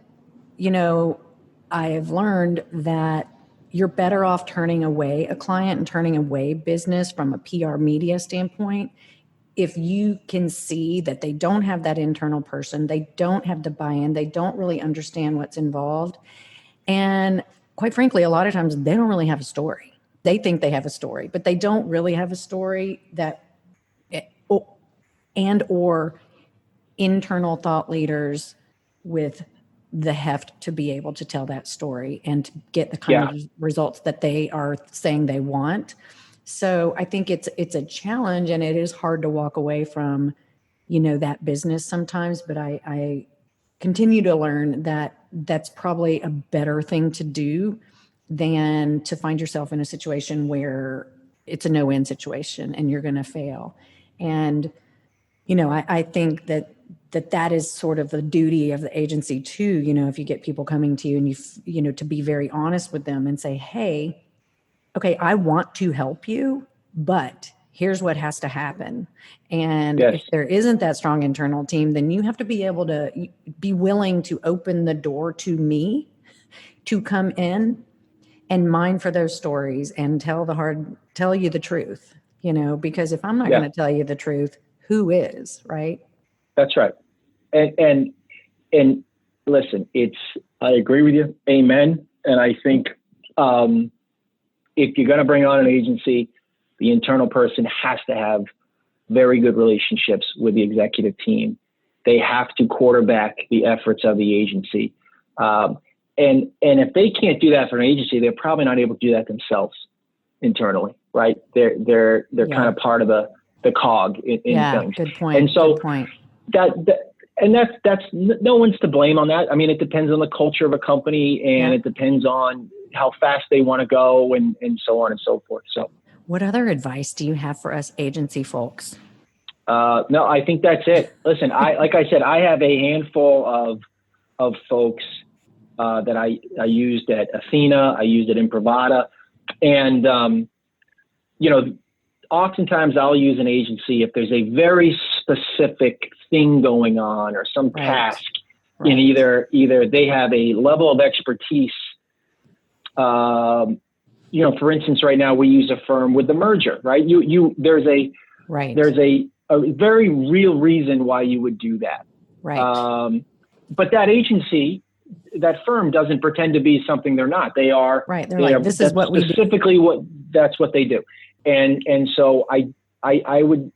I have learned that you're better off turning away a client and turning away business from a PR media standpoint if you can see that they don't have that internal person, they don't have the buy-in, they don't really understand what's involved. And quite frankly, a lot of times they don't really have a story. They think they have a story, but they don't really have a story or internal thought leaders with the heft to be able to tell that story and to get the kind of results that they are saying they want. So I think it's a challenge, and it is hard to walk away from, that business sometimes. But I continue to learn that that's probably a better thing to do than to find yourself in a situation where it's a no-win situation and you're going to fail. And I think that is sort of the duty of the agency too. If you get people coming to you and to be very honest with them and say, hey, okay, I want to help you, but here's what has to happen. And if there isn't that strong internal team, then you have to be able to be willing to open the door to me to come in and mine for those stories and tell you the truth, because if I'm not going to tell you the truth, who is, right? That's right. And listen, I agree with you. Amen. And I think, if you're going to bring on an agency, the internal person has to have very good relationships with the executive team. They have to quarterback the efforts of the agency. And if they can't do that for an agency, they're probably not able to do that themselves internally, right? They're kind of part of the cog in things. Good point. And so good point. that's no one's to blame on that. I mean, it depends on the culture of a company, and it depends on how fast they want to go, and so on and so forth. So, what other advice do you have for us agency folks? No, I think that's it. Listen, like I said, I have a handful of folks that I used at Athena, I used at Imprivata, and oftentimes I'll use an agency if there's a very specific thing going on or some task, and either they have a level of expertise. For instance, right now we use a firm with the merger, right? There's a very real reason why you would do that. Right. But that agency, that firm doesn't pretend to be something they're not. They are. Right. They're like, this is what we do. Specifically that's what they do. And so I would,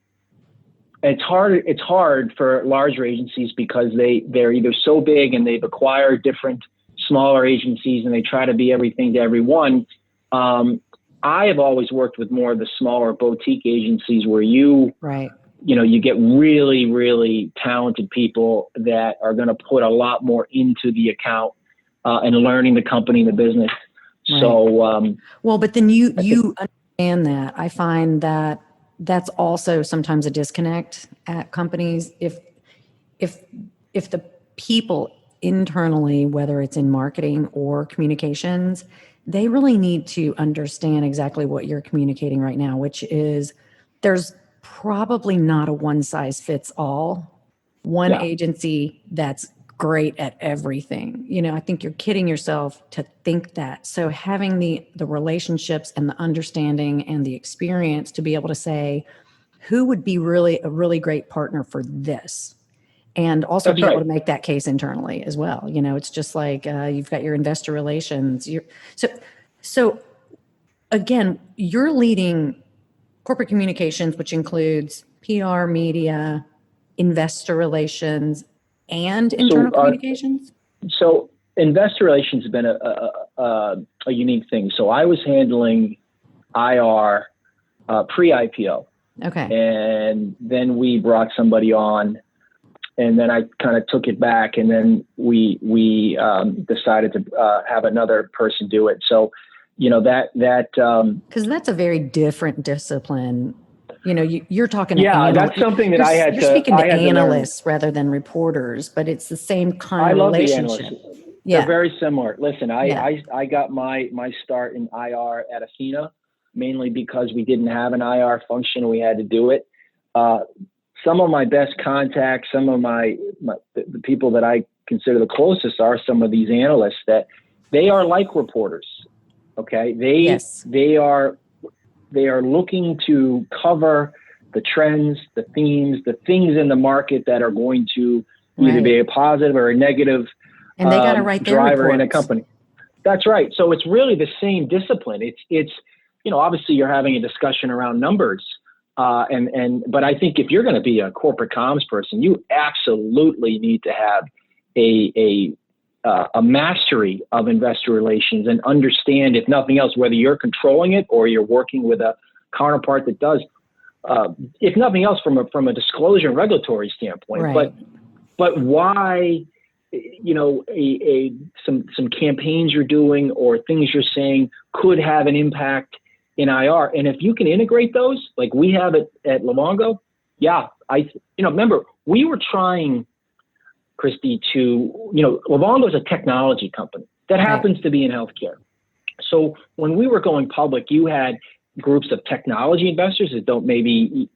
it's hard for larger agencies because they're either so big and they've acquired different smaller agencies and they try to be everything to everyone. I have always worked with more of the smaller boutique agencies where you get really, really talented people that are going to put a lot more into the account and learning the company and the business. Right. So, but then you understand that. I find that that's also sometimes a disconnect at companies. If the people internally, whether it's in marketing or communications, they really need to understand exactly what you're communicating right now, which is there's probably not a one size fits all. One agency that's great at everything. I think you're kidding yourself to think that. So having the relationships and the understanding and the experience to be able to say, who would be really a really great partner for this? And also be able to make that case internally as well. It's just like you've got your investor relations. So again, you're leading corporate communications, which includes PR, media, investor relations, and internal communications. So investor relations has been a unique thing. So I was handling IR pre-IPO. Okay. And then we brought somebody on. And then I kind of took it back, and then we decided to have another person do it. So, because that's a very different discipline. You're talking to Yeah, that's analysts. something that You're speaking to I had to learn. analysts rather than reporters, but it's the same kind I of love the analysts. relationship. They're Yeah. very similar. Listen, Yeah. I got my start in IR at Athena, mainly because we didn't have an IR function. We had to do it. Some of my best contacts, some of the people that I consider the closest are some of these analysts that they are like reporters. Okay. Yes. They are looking to cover the trends, the themes, the things in the market that are going to either be a positive or a negative and they got to write their driver reports in a company. That's right. So it's really the same discipline. It's obviously you're having a discussion around numbers, but I think if you're going to be a corporate comms person, you absolutely need to have a mastery of investor relations and understand, if nothing else, whether you're controlling it or you're working with a counterpart that does. If nothing else, from a disclosure and regulatory standpoint, right. but why, some campaigns you're doing or things you're saying could have an impact in IR, and if you can integrate those, like we have it at Livongo, remember we were trying, Christy, Livongo is a technology company that happens to be in healthcare. So when we were going public, you had groups of technology investors that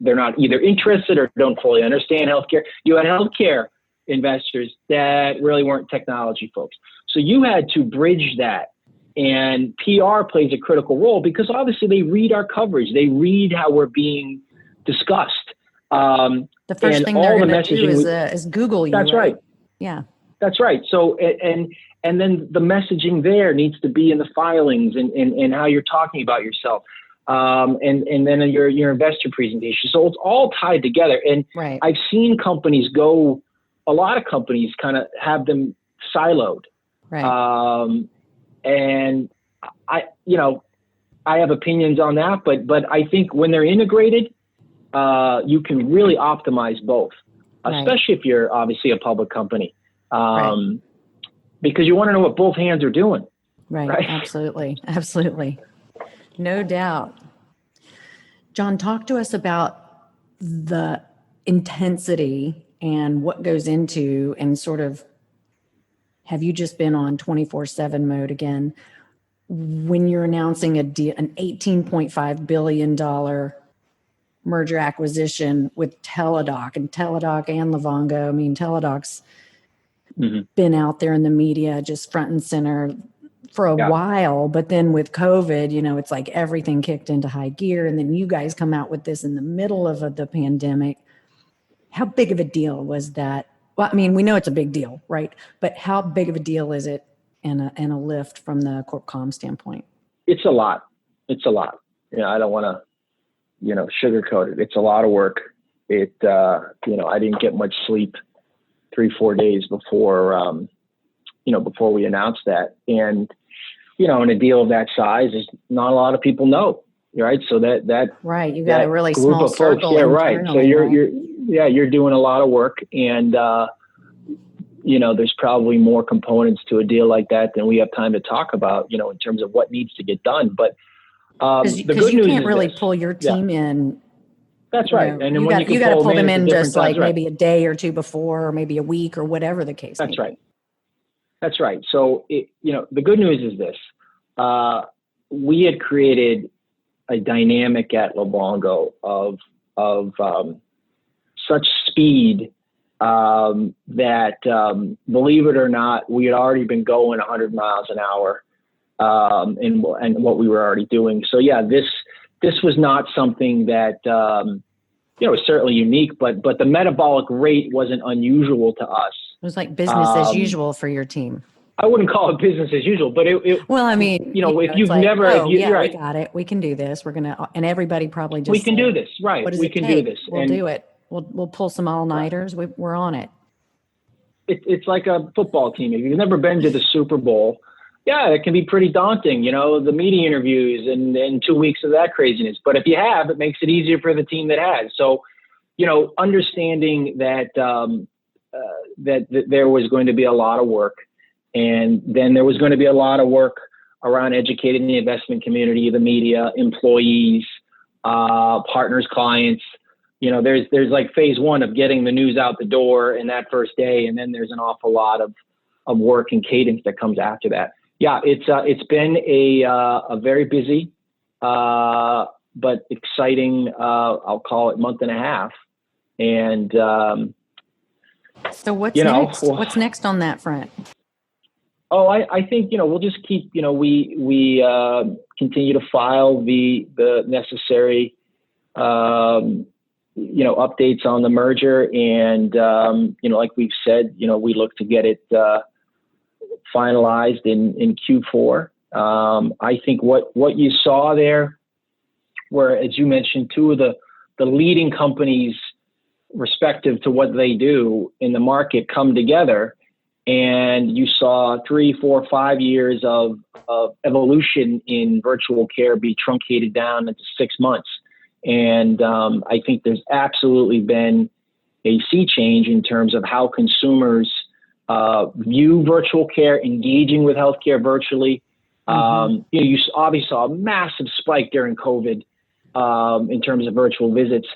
they're not either interested or don't fully understand healthcare. You had healthcare investors that really weren't technology folks. So you had to bridge that. And PR plays a critical role because obviously they read our coverage. They read how we're being discussed. The first thing they're going to do is Google you. That's right. Yeah. That's right. So, and then the messaging there needs to be in the filings and how you're talking about yourself. And then in your investor presentation. So it's all tied together. And right. I've seen a lot of companies kind of have them siloed. Right. And I have opinions on that, but I think when they're integrated, you can really optimize both, especially if you're obviously a public company, because you want to know what both hands are doing. Right. Absolutely. Absolutely. No doubt. John, talk to us about the intensity and what goes into, and sort of, have you just been on 24/7 mode again when you're announcing an $18.5 billion merger acquisition with Teladoc and Livongo? I mean, Teladoc's been out there in the media just front and center for a while, but then with COVID, it's like everything kicked into high gear, and then you guys come out with this in the middle of the pandemic. How big of a deal was that? Well, I mean, we know it's a big deal, right? But how big of a deal is it and a lift from the corp comm standpoint? It's a lot. It's a lot. I don't want to, sugarcoat it. It's a lot of work. I didn't get much sleep 3-4 days before, before we announced that. And, in a deal of that size, is not a lot of people know, right? So that right. You got a really small circle. Folks, right. So you're doing a lot of work, and there's probably more components to a deal like that than we have time to talk about, in terms of what needs to get done. But the good news is you can't really pull your team in. That's right. And then you got to pull them in just like maybe a day or two before, or maybe a week, or whatever the case. That's right. That's right. So the good news is this: we had created a dynamic at Livongo of such speed that, believe it or not, we had already been going 100 miles an hour in what we were already doing. So this was not something that was certainly unique, but the metabolic rate wasn't unusual to us. It was like business as usual for your team. I wouldn't call it business as usual, but well, I mean, if you've like, never, we right. got it. We can do this. We're gonna, and everybody probably just we can do this, right? We can do this. We'll do it. We'll pull some all-nighters. We're on it. It's like a football team. If you've never been to the Super Bowl, it can be pretty daunting. The media interviews and 2 weeks of that craziness. But if you have, it makes it easier for the team that has. So, understanding that that there was going to be a lot of work. And then there was going to be a lot of work around educating the investment community, the media, employees, partners, clients. There's like phase one of getting the news out the door in that first day, and then there's an awful lot of work and cadence that comes after that. Yeah, it's been a very busy but exciting, I'll call it, month and a half. And so what's next? What's next on that front? Oh, I think we'll just keep we continue to file the necessary updates on the merger, and like we've said, we look to get it finalized in Q4. I think what you saw there, where, as you mentioned, two of the leading companies respective to what they do in the market come together, and you saw 3, 4, 5 years of evolution in virtual care be truncated down into 6 months. And I think there's absolutely been a sea change in terms of how consumers view virtual care, engaging with healthcare virtually. You obviously saw a massive spike during COVID in terms of virtual visits,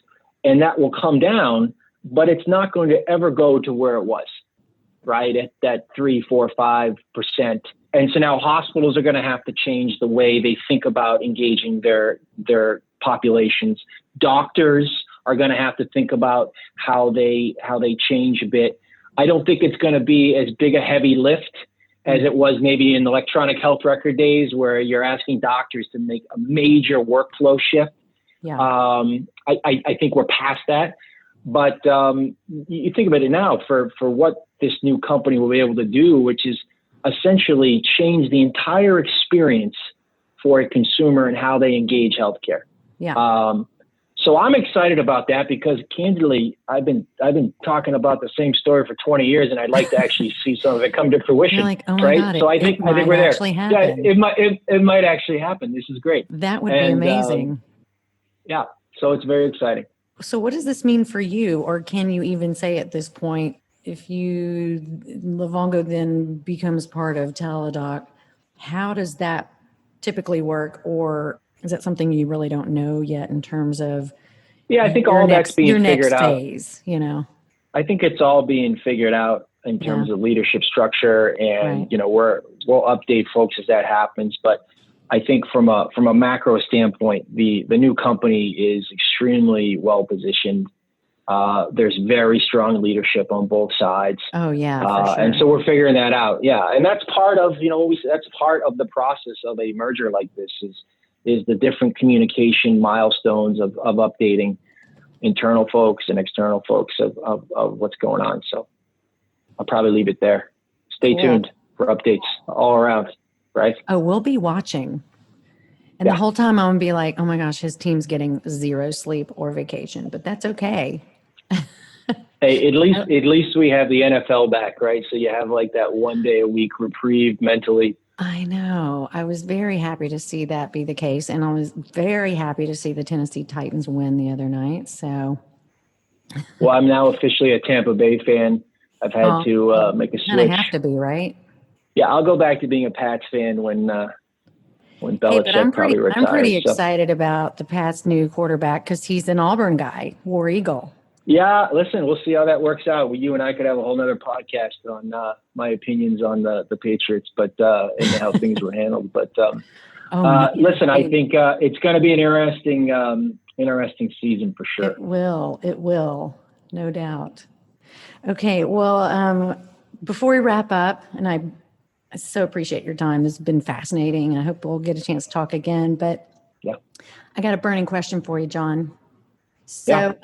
and that will come down, but it's not going to ever go to where it was, right? At that 3, 4, 5%. And so now hospitals are going to have to change the way they think about engaging their populations. Doctors are going to have to think about how they change a bit. I don't think it's going to be as big a heavy lift as it was maybe in electronic health record days, where you're asking doctors to make a major workflow shift. Yeah. I think we're past that. But you think about it now, for what this new company will be able to do, which is essentially change the entire experience for a consumer and how they engage healthcare. Yeah. So I'm excited about that, because candidly, I've been talking about the same story for 20 years, and I'd like to actually see some of it come to fruition. You're like, oh my right? God, So I think we're there. Yeah, it might actually happen. This is great. That would be amazing. Yeah. So it's very exciting. So what does this mean for you, or can you even say at this point, if Livongo then becomes part of Teladoc, how does that typically work? Or is that something you really don't know yet in terms of I think all that's being figured out. Phase, I think it's all being figured out in terms of leadership structure, and right. We'll update folks as that happens. But I think from a macro standpoint, the new company is extremely well positioned. There's very strong leadership on both sides. Oh yeah, for sure. And so we're figuring that out. Yeah, and that's part of that's part of the process of a merger like this is the different communication milestones of updating internal folks and external folks of what's going on. So I'll probably leave it there. Stay tuned for updates all around. Right. Oh, we'll be watching. And the whole time I'm going to be like, oh my gosh, his team's getting 0 sleep or vacation, but that's okay. Hey, at least we have the NFL back, right? So you have like that 1 day a week reprieve mentally. I know. I was very happy to see that be the case. And I was very happy to see the Tennessee Titans win the other night. So. Well, I'm now officially a Tampa Bay fan. I've had to make a switch. And I have to be, right? Yeah, I'll go back to being a Pats fan when Belichick probably retires. I'm pretty excited about the Pats' new quarterback, because he's an Auburn guy, War Eagle. Yeah, listen, we'll see how that works out. You and I could have a whole nother podcast on my opinions on the Patriots, but and how things were handled. But listen, I think it's going to be an interesting season for sure. It will, no doubt. Okay, well, before we wrap up, and I so appreciate your time. This has been fascinating, and I hope we'll get a chance to talk again. But I got a burning question for you, John. So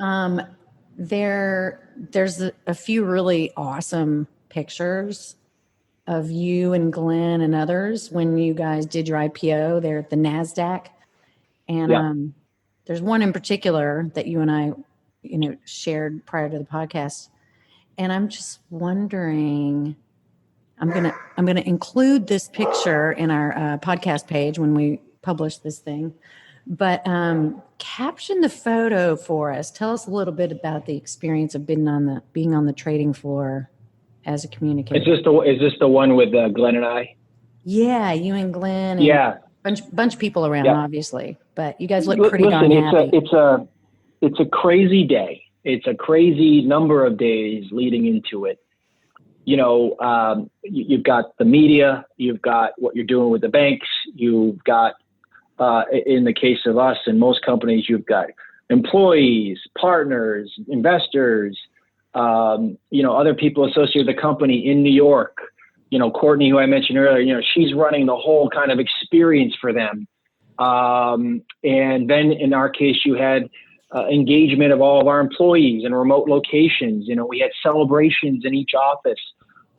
there's a few really awesome pictures of you and Glenn and others when you guys did your IPO there at the NASDAQ. And there's one in particular that you and I, shared prior to the podcast. And I'm just wondering, I'm gonna include this picture in our podcast page when we publish this thing, but caption the photo for us. Tell us a little bit about the experience of being on the trading floor as a communicator. Is this the one with Glenn and I? Yeah, you and Glenn. Yeah. bunch of people around, Yeah. obviously, but you guys look pretty darn Listen, happy. it's a crazy day. It's a crazy number of days leading into it. You've got the media, you've got what you're doing with the banks, you've got, in the case of us and most companies, you've got employees, partners, investors, other people associated with the company in New York. Courtney, who I mentioned earlier, she's running the whole kind of experience for them. And then in our case, you had engagement of all of our employees in remote locations. We had celebrations in each office.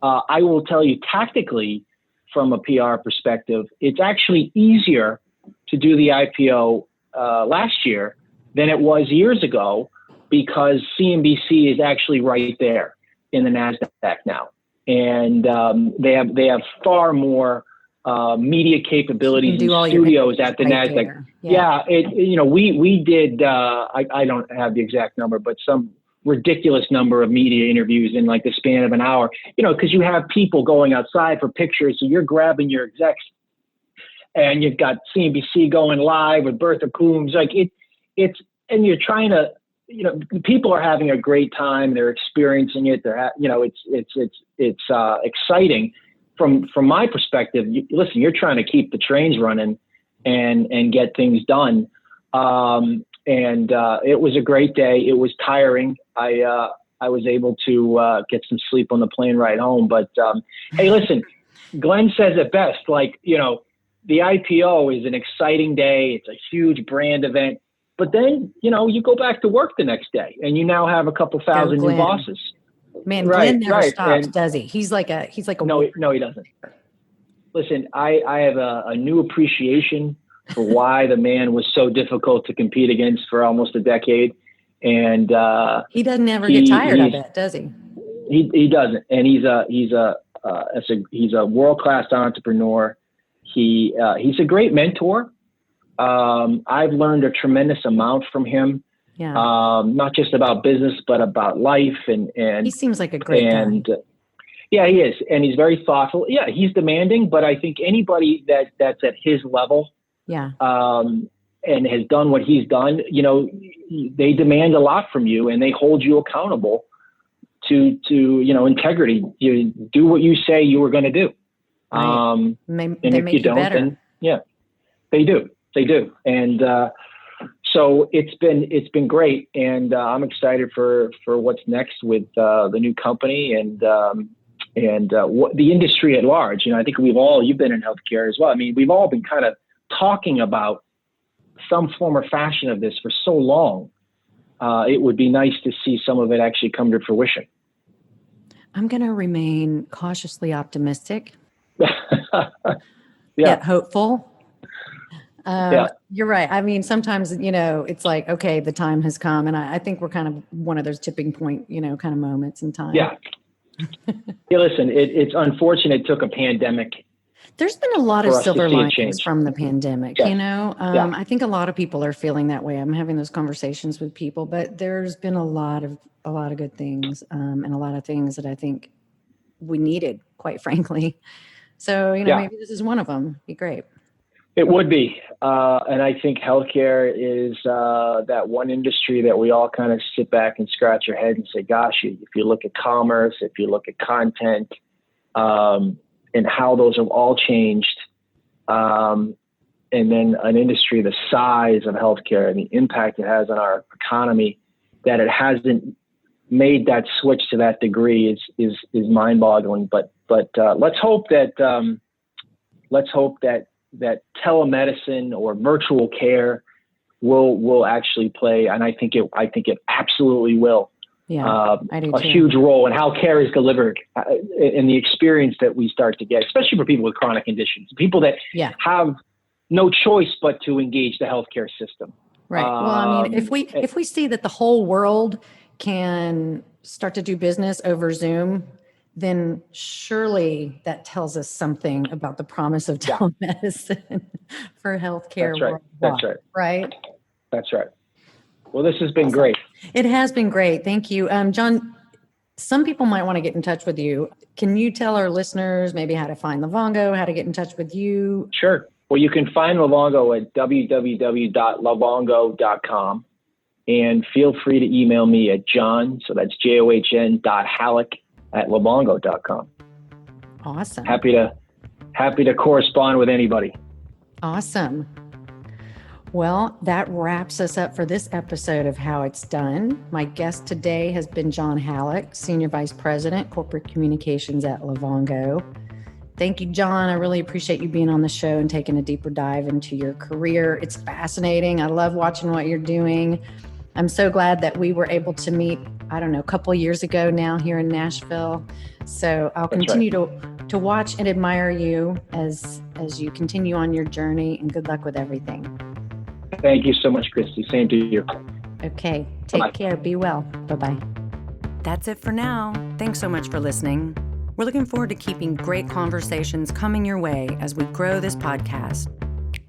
I will tell you tactically, from a PR perspective, it's actually easier to do the IPO last year than it was years ago, because CNBC is actually right there in the NASDAQ now. And they have far more media capabilities and studios at the NASDAQ. We did, I don't have the exact number, but some ridiculous number of media interviews in like the span of an hour, because you have people going outside for pictures. So you're grabbing your execs, and you've got CNBC going live with Bertha Coombs. And you're trying to, people are having a great time. They're experiencing it. It's exciting. From my perspective, listen, you're trying to keep the trains running and get things done. It was a great day. It was tiring. I was able to get some sleep on the plane ride home. But hey, listen, Glenn says it best. The IPO is an exciting day. It's a huge brand event. But then, you go back to work the next day, and you now have a couple thousand new bosses. Man, Glenn never stops, does he? He's like a no, he doesn't. Listen, I have a new appreciation for why the man was so difficult to compete against for almost a decade, and he doesn't ever get tired of it, does he? He doesn't, and he's a world-class entrepreneur. He's a great mentor. I've learned a tremendous amount from him. Yeah. Not just about business, but about life. And he seems like a great guy. Yeah, he is. And he's very thoughtful. Yeah, he's demanding, but I think anybody that's at his level, and has done what he's done, they demand a lot from you, and they hold you accountable to integrity. You do what you say you were going to do. Right. And they if make you you don't, better. then they do. And so it's been great, and I'm excited for what's next with the new company and what the industry at large. I think you've been in healthcare as well. I mean, we've all been kind of talking about some form or fashion of this for so long. It would be nice to see some of it actually come to fruition. I'm going to remain cautiously optimistic. Yeah. Yet hopeful. You're right. I mean, sometimes, it's like, okay, the time has come. And I think we're kind of one of those tipping point, kind of moments in time. Yeah. Listen, it's unfortunate it took a pandemic. There's been a lot of silver linings from the pandemic, I think a lot of people are feeling that way. I'm having those conversations with people, but there's been a lot of good things, and a lot of things that I think we needed, quite frankly. So, maybe this is one of them. Be great. It would be. And I think healthcare is that one industry that we all kind of sit back and scratch our head and say, gosh, if you look at commerce, if you look at content, and how those have all changed, and then an industry the size of healthcare and the impact it has on our economy, that it hasn't made that switch to that degree is mind-boggling. But let's hope that telemedicine or virtual care will actually play, and I think it absolutely will. Yeah, I do a too. Huge role in how care is delivered, in the experience that we start to get, especially for people with chronic conditions, people that have no choice but to engage the healthcare system. Right. Well, I mean, if we see that the whole world can start to do business over Zoom, then surely that tells us something about the promise of telemedicine for healthcare worldwide. That's right. Right? That's right. Well, this has been great. It has been great. Thank you. John, some people might want to get in touch with you. Can you tell our listeners maybe how to find Livongo, how to get in touch with you? Sure. Well, you can find Livongo at www.livongo.com, and feel free to email me at John, so that's john.hallock@livongo.com. Awesome. Happy to correspond with anybody. Awesome. Well, that wraps us up for this episode of How It's Done. My guest today has been John Hallock, Senior Vice President, Corporate Communications at Livongo. Thank you, John. I really appreciate you being on the show and taking a deeper dive into your career. It's fascinating. I love watching what you're doing. I'm so glad that we were able to meet, a couple years ago now here in Nashville. So I'll continue to watch and admire you as you continue on your journey, and good luck with everything. Thank you so much, Christy. Same to you. Okay. Take Bye-bye. care. Be well. Bye-bye. That's it for now. Thanks so much for listening. We're looking forward to keeping great conversations coming your way as we grow this podcast.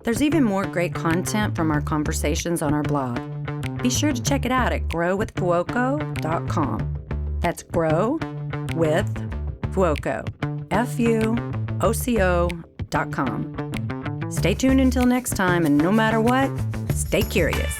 There's even more great content from our conversations on our blog. Be sure to check it out at growwithfuoco.com. That's grow with Fuoco, Fuoco.com. Stay tuned until next time, and no matter what, stay curious.